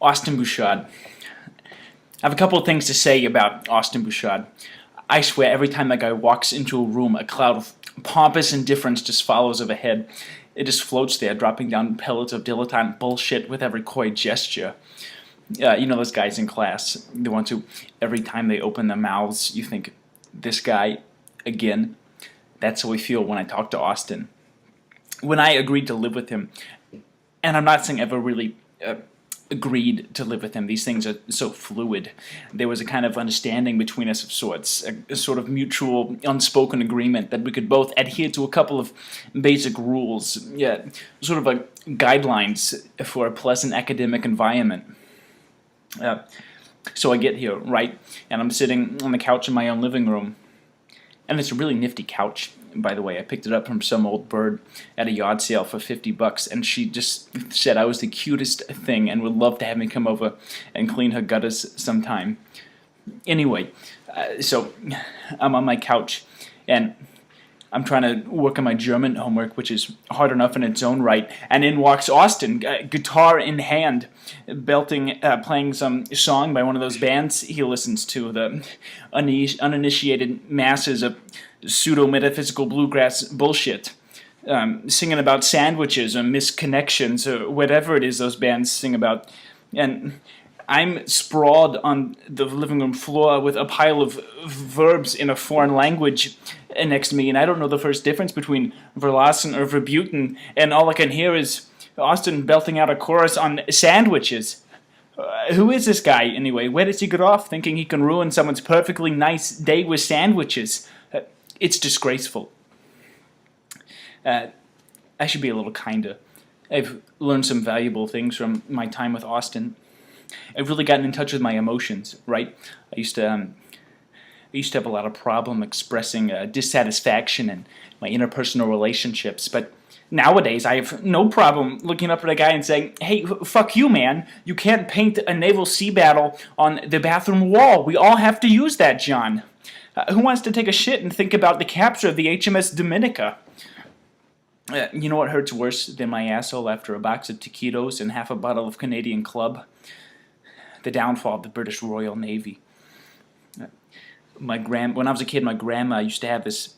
Austin Bouchard. I have a couple of things to say about Austin Bouchard. I swear, every time that guy walks into a room, a cloud of pompous indifference just follows overhead. It just floats there, dropping down pellets of dilettante bullshit with every coy gesture. You know those guys in class, the ones who, every time they open their mouths, you think, this guy, again? That's how we feel when I talk to Austin. When I agreed to live with him, and I'm not saying ever really agreed to live with him, these things are so fluid. There was a kind of understanding between us of sorts, a sort of mutual unspoken agreement that we could both adhere to a couple of basic rules, sort of like guidelines for a pleasant academic environment. So I get here, right, and I'm sitting on the couch in my own living room, and it's a really nifty couch, by the way. I picked it up from some old bird at a yard sale for $50, and she just said I was the cutest thing and would love to have me come over and clean her gutters sometime. Anyway, so I'm on my couch, and I'm trying to work on my German homework, which is hard enough in its own right, and in walks Austin, guitar in hand, playing some song by one of those bands he listens to, the uninitiated masses of pseudo-metaphysical bluegrass bullshit, singing about sandwiches or misconnections or whatever it is those bands sing about. And I'm sprawled on the living room floor with a pile of verbs in a foreign language next to me, and I don't know the first difference between verlassen or verboten, and all I can hear is Austin belting out a chorus on sandwiches. Who is this guy, anyway? Where does he get off thinking he can ruin someone's perfectly nice day with sandwiches? It's disgraceful. I should be a little kinder. I've learned some valuable things from my time with Austin. I've really gotten in touch with my emotions, right? I used to have a lot of problem expressing dissatisfaction in my interpersonal relationships, but nowadays I have no problem looking up at a guy and saying, hey, fuck you, man. You can't paint a naval sea battle on the bathroom wall. We all have to use that, John. Who wants to take a shit and think about the capture of the HMS Dominica? You know what hurts worse than my asshole after a box of taquitos and half a bottle of Canadian Club? The downfall of the British Royal Navy. When I was a kid, my grandma used to have this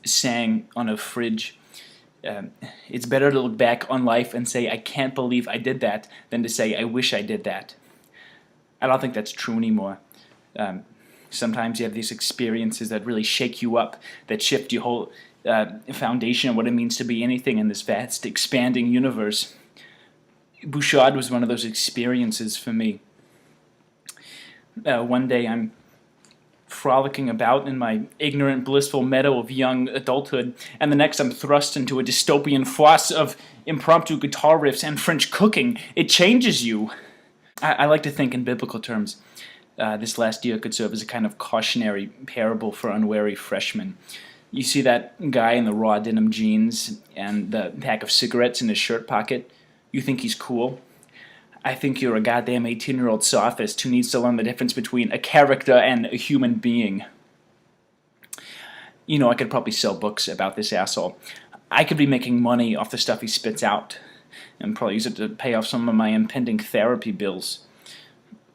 saying on a fridge. It's better to look back on life and say, I can't believe I did that, than to say, I wish I did that. I don't think that's true anymore. Sometimes you have these experiences that really shake you up, that shift your whole foundation of what it means to be anything in this vast, expanding universe. Bouchard was one of those experiences for me. One day I'm frolicking about in my ignorant, blissful meadow of young adulthood, and the next I'm thrust into a dystopian fosse of impromptu guitar riffs and French cooking. It changes you. I like to think in biblical terms. This last year could serve as a kind of cautionary parable for unwary freshmen. You see that guy in the raw denim jeans and the pack of cigarettes in his shirt pocket? You think he's cool? I think you're a goddamn 18-year-old sophist who needs to learn the difference between a character and a human being. You know, I could probably sell books about this asshole. I could be making money off the stuff he spits out, and probably use it to pay off some of my impending therapy bills.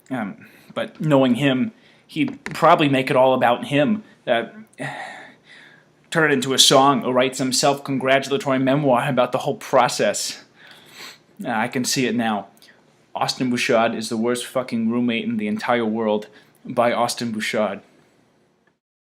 But knowing him, he'd probably make it all about him. Turn it into a song or write some self-congratulatory memoir about the whole process. I can see it now. Austin Bouchard is the worst fucking roommate in the entire world by Austin Bouchard.